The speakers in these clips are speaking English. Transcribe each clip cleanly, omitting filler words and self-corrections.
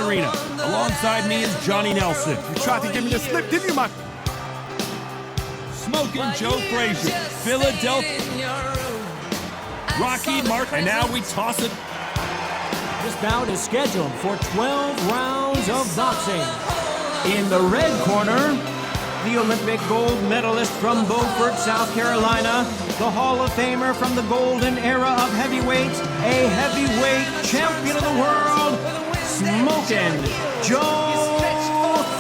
arena. Alongside me is Johnny Nelson. You tried to give me the slip, didn't you, man? Smoking Joe Frazier, Philadelphia. Rocky Mark, and now we toss it. This bout is scheduled for 12 rounds of boxing. In the red corner, the Olympic gold medalist from Beaufort, South Carolina, the Hall of Famer from the golden era of heavyweights, a heavyweight champion of the world, Smoking Joe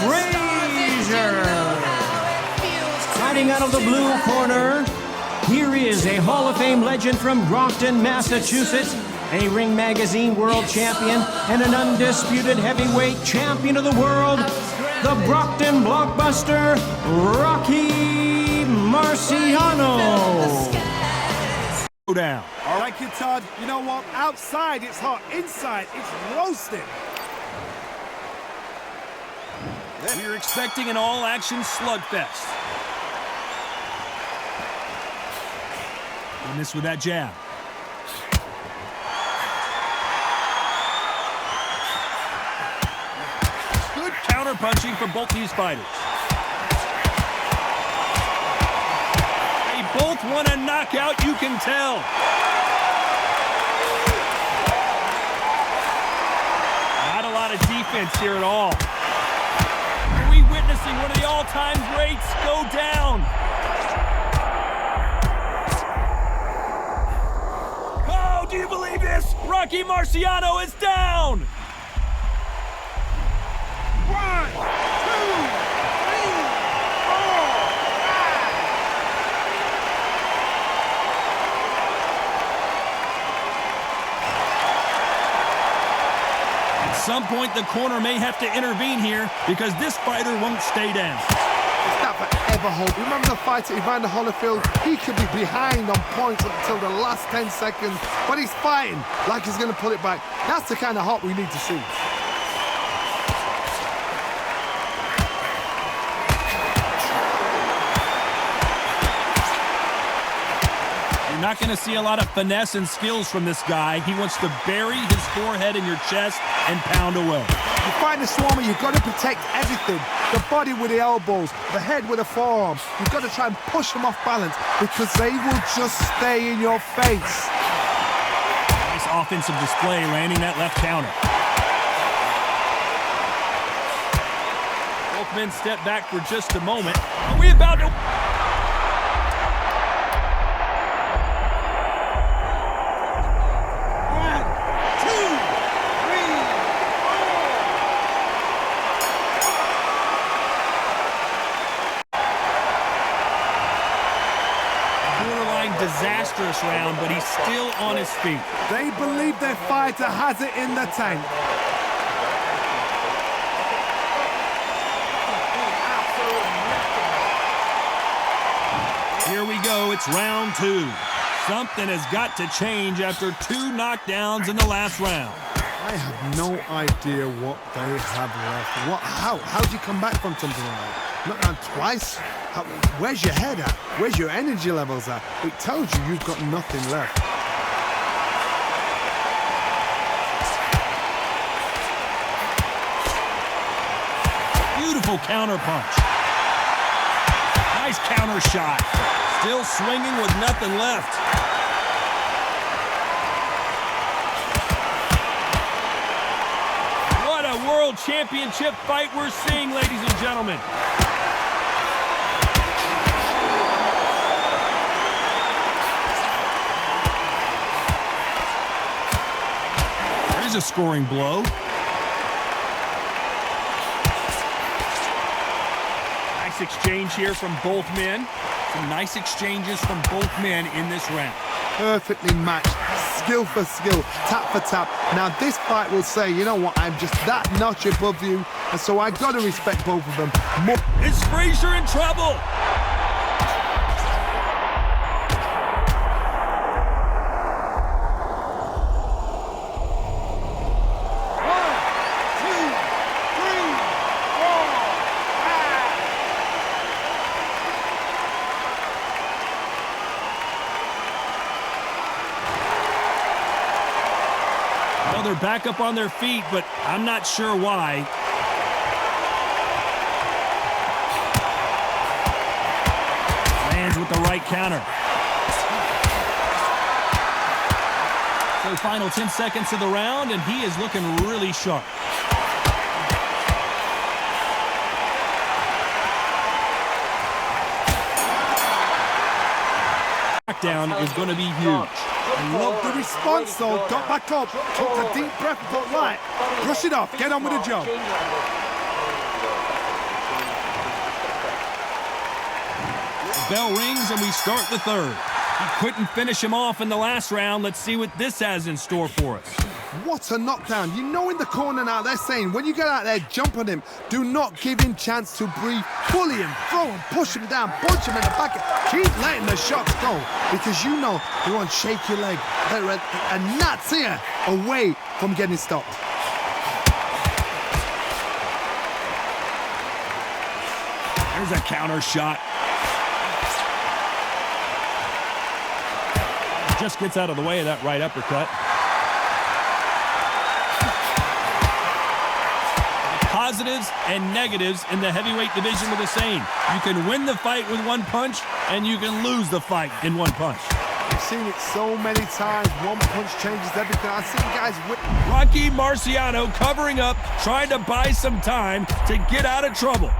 Frazier. Fighting out of the blue corner, here is a Hall of Fame legend from Brockton, Massachusetts, a Ring Magazine world champion and an undisputed heavyweight champion of the world, the Brockton blockbuster, Rocky Marciano. Go down. All right, kid Todd, you know what? Outside it's hot, inside it's roasting. We're expecting an all-action slugfest. And this with that jab. Good counter-punching from both these fighters. They both want a knockout, you can tell. Not a lot of defense here at all. Are we witnessing one of the all-time greats go down? Do you believe this? Rocky Marciano is down! 1, 2, 3, 4, 5. At some point, the corner may have to intervene here because this fighter won't stay down. It's not forever hope. Remember the fight at Evander Holyfield? He could be behind on points until the last 10 seconds, but he's fighting like he's going to pull it back. That's the kind of hope we need to see. You're not going to see a lot of finesse and skills from this guy. He wants to bury his forehead in your chest and pound away. You fight the Swarmer, you've got to protect everything. The body with the elbows, the head with the forearms. You've got to try and push them off balance because they will just stay in your face. Nice offensive display, landing that left counter. Both men step back for just a moment. Are we about to... Disastrous round, but he's still on his feet. They believe their fighter has it in the tank. Here we go, it's round 2. Something has got to change after 2 knockdowns in the last round. I have no idea what they have left. How do you come back from something like that? Not down twice? Where's your head at? Where's your energy levels at? It tells you you've got nothing left. Beautiful counter punch. Nice counter shot. Still swinging with nothing left. What a world championship fight we're seeing, ladies and gentlemen. There's a scoring blow. Nice exchange here from both men. Some nice exchanges from both men in this round. Perfectly matched, skill for skill, tap for tap. Now this fight will say, you know what, I'm just that notch above you, and so I got to respect both of them more. Is Frazier in trouble? back up on their feet, but I'm not sure why. Lands with the right counter. So final 10 seconds of the round, and he is looking really sharp. Knockdown is going to be huge. I love the response, though. Got back up, took a deep breath, but right, brush it off, get on with the job. The bell rings and we start the third. He couldn't finish him off in the last round. Let's see what this has in store for us. What a knockdown. You know in the corner now they're saying when you get out there, jump on him. Do not give him chance to breathe. Bully him, throw him, push him down, punch him in the back. Keep letting the shots go because you know you want to shake your leg. And that's here away from getting stopped. There's a counter shot. Just gets out of the way of that right uppercut. Positives and negatives in the heavyweight division are the same. You can win the fight with one punch, and you can lose the fight in one punch. I've seen it so many times. One punch changes everything. I've seen guys whip. Rocky Marciano covering up, trying to buy some time to get out of trouble.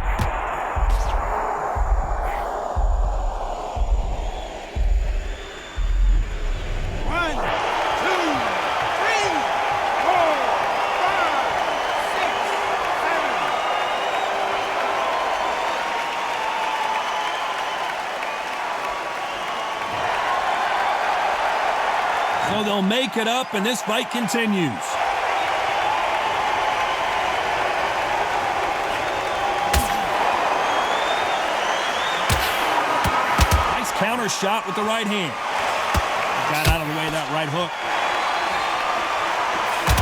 So they'll make it up, and this fight continues. Nice counter shot with the right hand. Got out of the way of that right hook.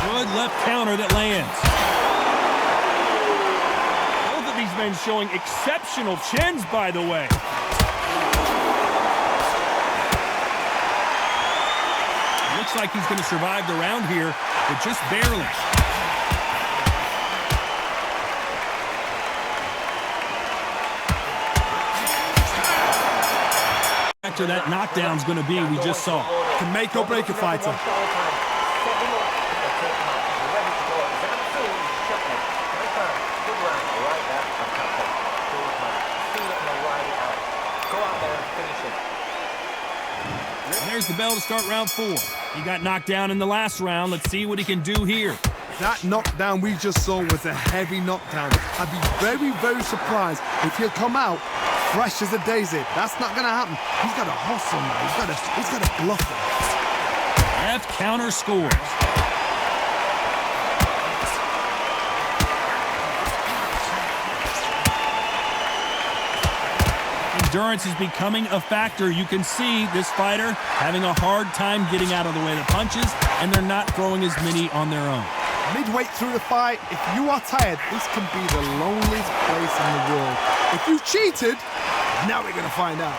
Good left counter that lands. Both of these men showing exceptional chins, by the way. Looks like he's going to survive the round here, but just barely. After that knockdown's going to be, we just saw. Can make or break a fighter. There's the bell to start round 4. He got knocked down in the last round. Let's see what he can do here. That knockdown we just saw was a heavy knockdown. I'd be very, very surprised if he'll come out fresh as a daisy. That's not going to happen. He's got to hustle now. He's got to bluff him. Left counter scores. Endurance is becoming a factor. You can see this fighter having a hard time getting out of the way of the punches, and they're not throwing as many on their own. Midway through the fight, if you are tired, this can be the loneliest place in the world. If you cheated, now we're going to find out.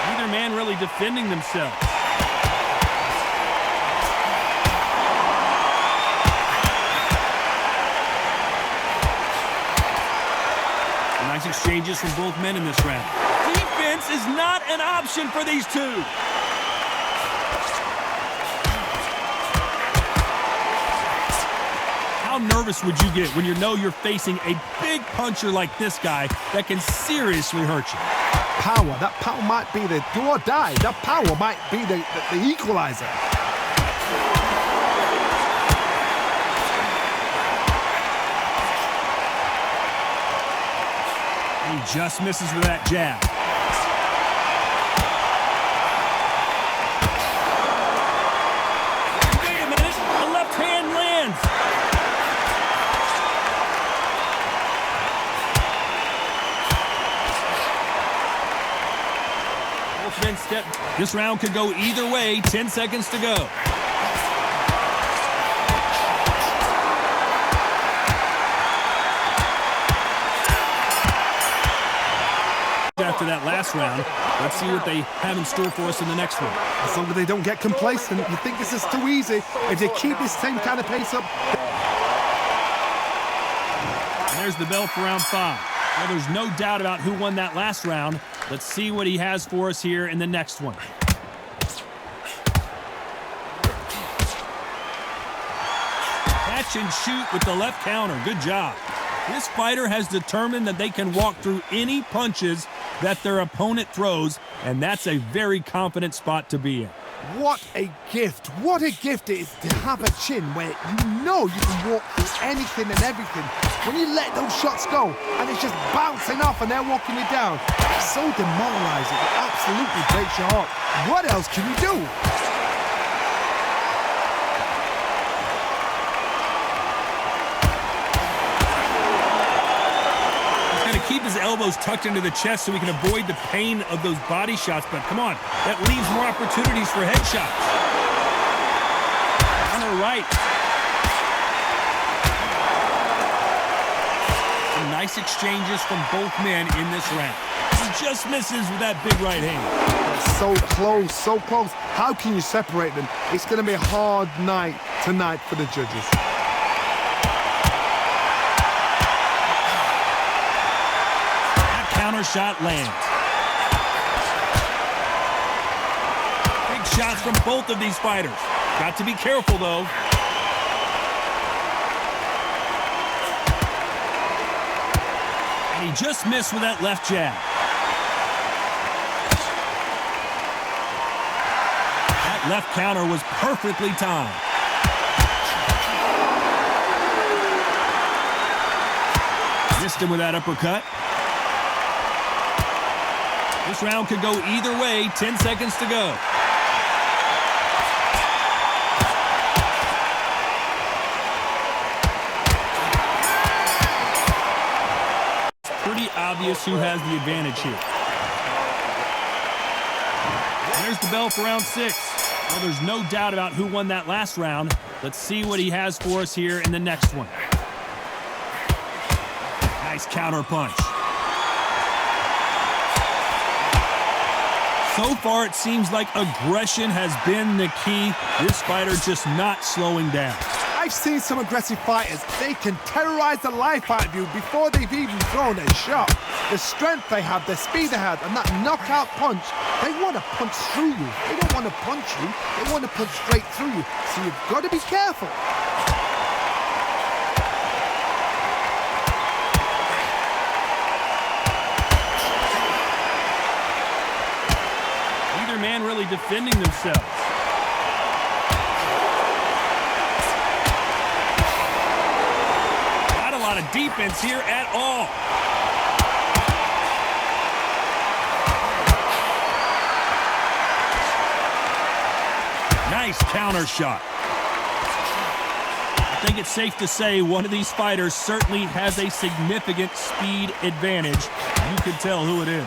Neither man really defending themselves. Nice exchanges from both men in this round. Defense is not an option for these two. How nervous would you get when you know you're facing a big puncher like this guy that can seriously hurt you? Power. That power might be the do or die. That power might be the equalizer. He just misses with that jab. Wait a minute, the left hand lands. Both men step. This round could go either way. 10 seconds to go. after that last round. Let's see what they have in store for us in the next one. As long as they don't get complacent, you think this is too easy. If they keep this same kind of pace up. And there's the bell for round 5. Well, there's no doubt about who won that last round. Let's see what he has for us here in the next one. Catch and shoot with the left counter. Good job. This fighter has determined that they can walk through any punches that their opponent throws, and that's a very confident spot to be in. What a gift. What a gift it is to have a chin where you know you can walk through anything and everything. When you let those shots go and it's just bouncing off and they're walking you down, it's so demoralizing. It absolutely breaks your heart. What else can you do? Keep his elbows tucked into the chest so he can avoid the pain of those body shots, but come on, that leaves more opportunities for headshots. On the right. Some nice exchanges from both men in this round. He just misses with that big right hand. So close, so close. How can you separate them? It's going to be a hard night tonight for the judges. Counter shot lands. Big shots from both of these fighters. Got to be careful, though. And he just missed with that left jab. That left counter was perfectly timed. Missed him with that uppercut. This round could go either way. 10 seconds to go. It's pretty obvious who has the advantage here. There's the bell for round 6. Well, there's no doubt about who won that last round. Let's see what he has for us here in the next one. Nice counter punch. So far, it seems like aggression has been the key. This fighter just not slowing down. I've seen some aggressive fighters. They can terrorize the life out of you before they've even thrown a shot. The strength they have, the speed they have, and that knockout punch, they want to punch through you. They don't want to punch you. They want to punch straight through you. So you've got to be careful. Man really defending themselves. Not a lot of defense here at all. Nice counter shot. I think it's safe to say one of these fighters certainly has a significant speed advantage. You can tell who it is.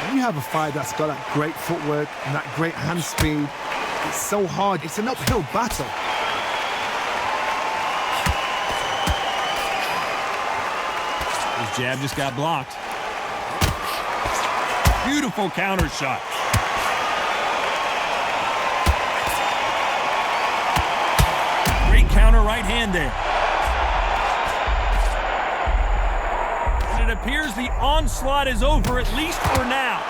When you have a fighter that's got that great footwork and that great hand speed, it's so hard. It's an uphill battle. His jab just got blocked. Beautiful counter shot. Great counter right hand there. It appears the onslaught is over, at least for now.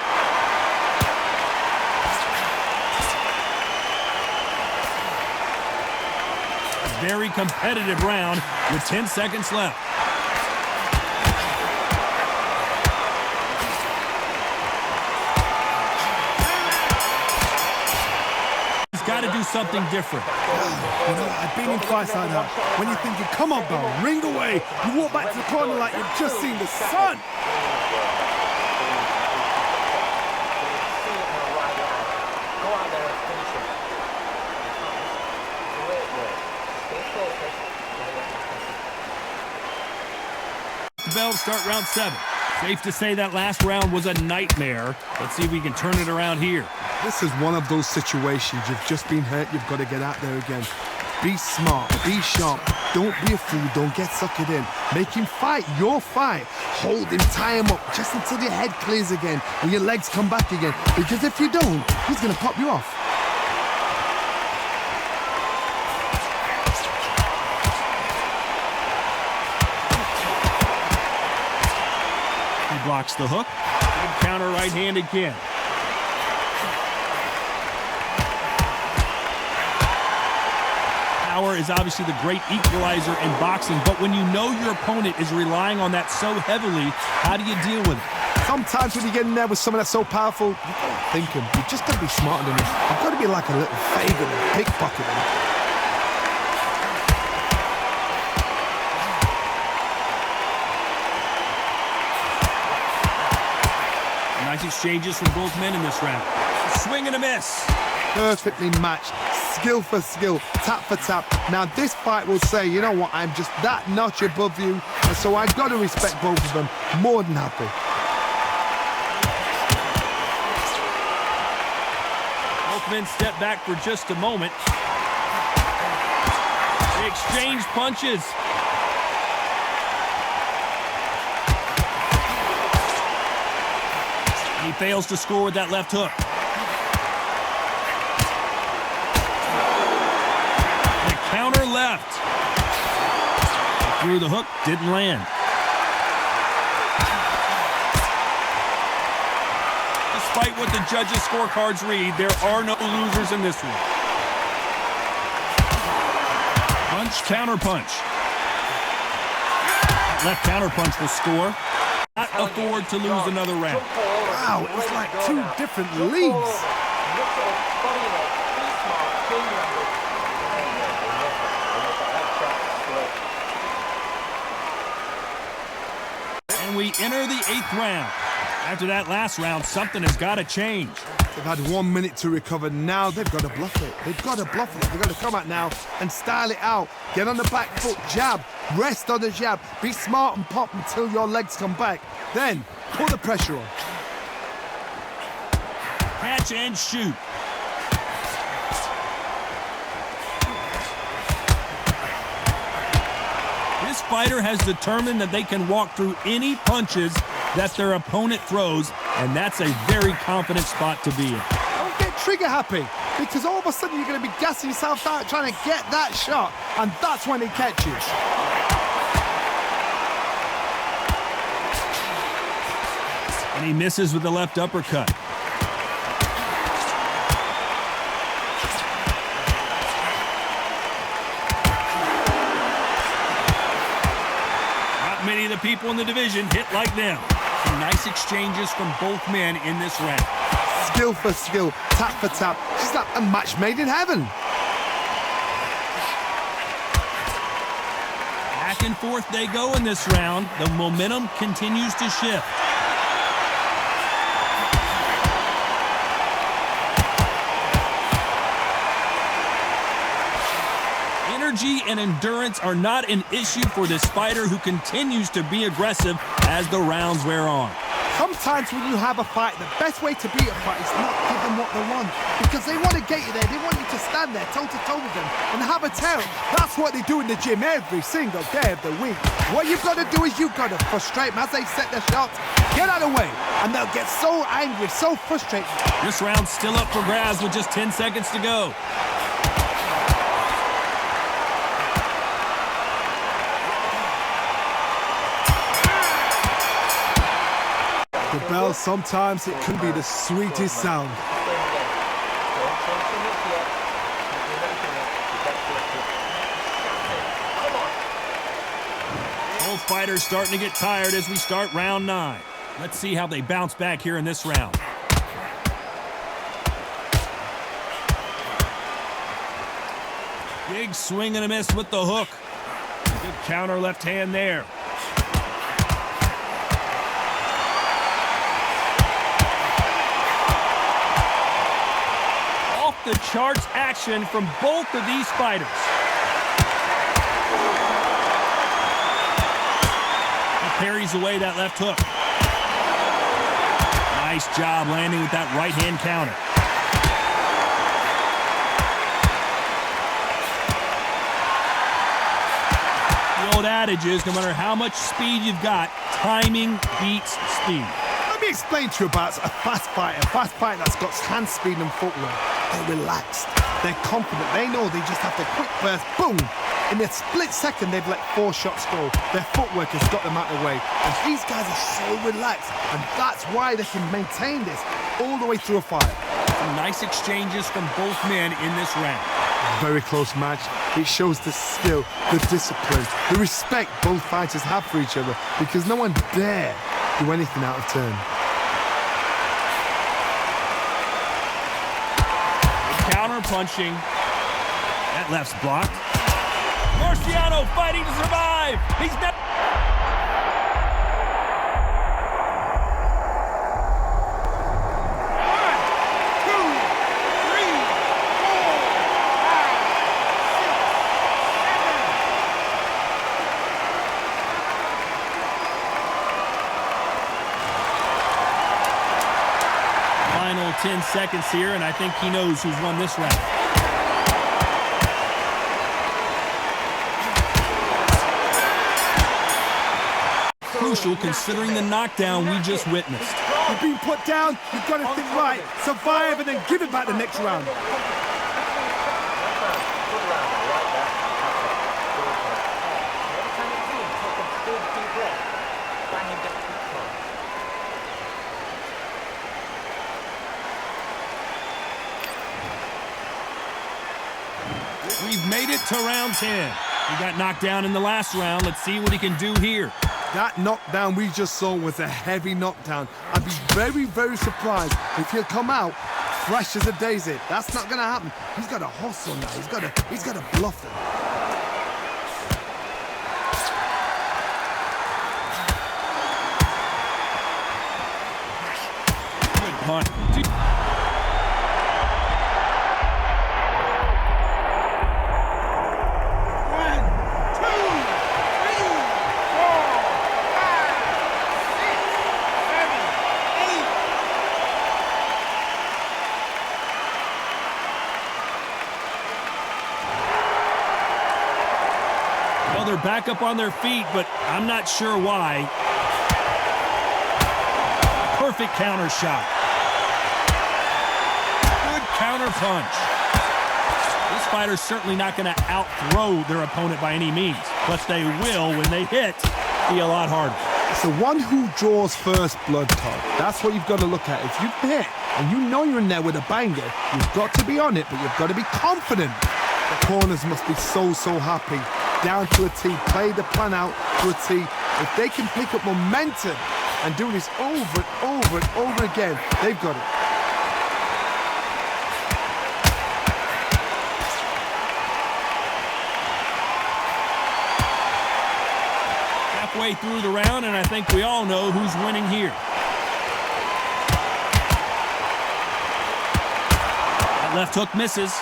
A very competitive round with 10 seconds left. He's got to do something different. You know, I've been in fights like that. When you're thinking, come on, bro, ring away. You walk back to the corner like you've just seen the sun. The bell to start round 7. Safe to say that last round was a nightmare. Let's see if we can turn it around here. This is one of those situations. You've just been hurt. You've got to get out there again. Be smart, be sharp. Don't be a fool, don't get suckered in. Make him fight your fight. Hold him, tie him up just until your head clears again and your legs come back again. Because if you don't, he's going to pop you off. He blocks the hook. Good counter right hand again. Power is obviously the great equalizer in boxing, but when you know your opponent is relying on that so heavily, how do you deal with it? Sometimes when you get in there with someone that's so powerful, you've got to think him. You just got to be smarter than him. You've got to be like a little faggot and pickpocket him. Nice exchanges from both men in this round. Swing and a miss. Perfectly matched. Skill for skill, tap for tap. Now this fight will say, you know what, I'm just that notch above you, and so I've got to respect both of them. More than happy. Both men step back for just a moment. They exchange punches. He fails to score with that left hook. Counter left. Through the hook, didn't land. Despite what the judges' scorecards read, there are no losers in this one. Punch, counter punch. That left counter punch will score. Not afford to lose another round. Wow, it's like two different leagues. We enter the 8th round. After that last round, something has got to change. They've had 1 minute to recover. Now they've got to bluff it. They've got to bluff it. They've got to come out now and style it out. Get on the back foot, jab, rest on the jab. Be smart and pop until your legs come back. Then put the pressure on. Catch and shoot. This fighter has determined that they can walk through any punches that their opponent throws, and that's a very confident spot to be in. Don't get trigger happy, because all of a sudden you're going to be gassing yourself out trying to get that shot, and that's when he catches. And he misses with the left uppercut. Many of the people in the division hit like them. Some nice exchanges from both men in this round. Skill for skill, tap for tap. Just like a match made in heaven. Back and forth they go in this round. The momentum continues to shift. Energy and endurance are not an issue for this fighter who continues to be aggressive as the rounds wear on. Sometimes when you have a fight, the best way to beat a fight is not give them what they want. Because they want to get you there. They want you to stand there toe-to-toe with them and have a tell. That's what they do in the gym every single day of the week. What you've got to do is you've got to frustrate them as they set their shots. Get out of the way. And they'll get so angry, so frustrated. This round's still up for grabs with just 10 seconds to go. The bell, sometimes it can be the sweetest sound. Both fighters starting to get tired as we start round 9. Let's see how they bounce back here in this round. Big swing and a miss with the hook. Good counter left hand there. The charts action from both of these fighters. He parries away that left hook. Nice job landing with that right hand counter. old adage is, no matter how much speed you've got, timing beats speed. Let me explain to you about a fast fighter that's got hand speed and footwork. They're relaxed, they're confident, they know they just have to quick burst, boom! In a split second, they've let 4 shots go. Their footwork has got them out of the way. And these guys are so relaxed, and that's why they can maintain this all the way through a fight. Some nice exchanges from both men in this round. Very close match. It shows the skill, the discipline, the respect both fighters have for each other, because no one dare do anything out of turn. Counter punching. That left's blocked. Marciano fighting to survive. He's not. Final 10 seconds here, and I think he knows who's won this round. Crucial considering the knockdown we just witnessed. You've been put down, you've got to think right, survive, and then give it back the next round. We've made it to round 10. He got knocked down in the last round. Let's see what he can do here. That knockdown we just saw was a heavy knockdown. I'd be very, very surprised if he'll come out fresh as a daisy. That's not going to happen. He's got to hustle now. He's got to bluff them. Good punt. They're back up on their feet, but I'm not sure why. Perfect counter shot. Good counter punch. This fighter's certainly not going to out-throw their opponent by any means, but they will, when they hit, be a lot harder. It's the one who draws first blood, Todd. That's what you've got to look at. If you've hit and you know you're in there with a banger, you've got to be on it, but you've got to be confident. The corners must be so happy. Down to a T, play the plan out to a T. If they can pick up momentum and do this over and over and over again, they've got it. Halfway through the round, and I think we all know who's winning here. That left hook misses.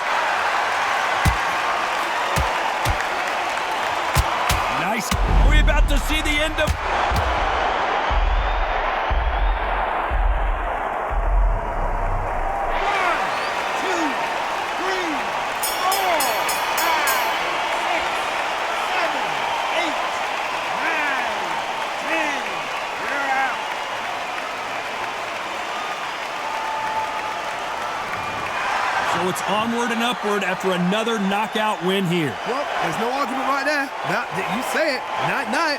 Nice. Are we about to see the end of... So it's onward and upward after another knockout win here. Well, there's no argument right there. You say it. Night, night.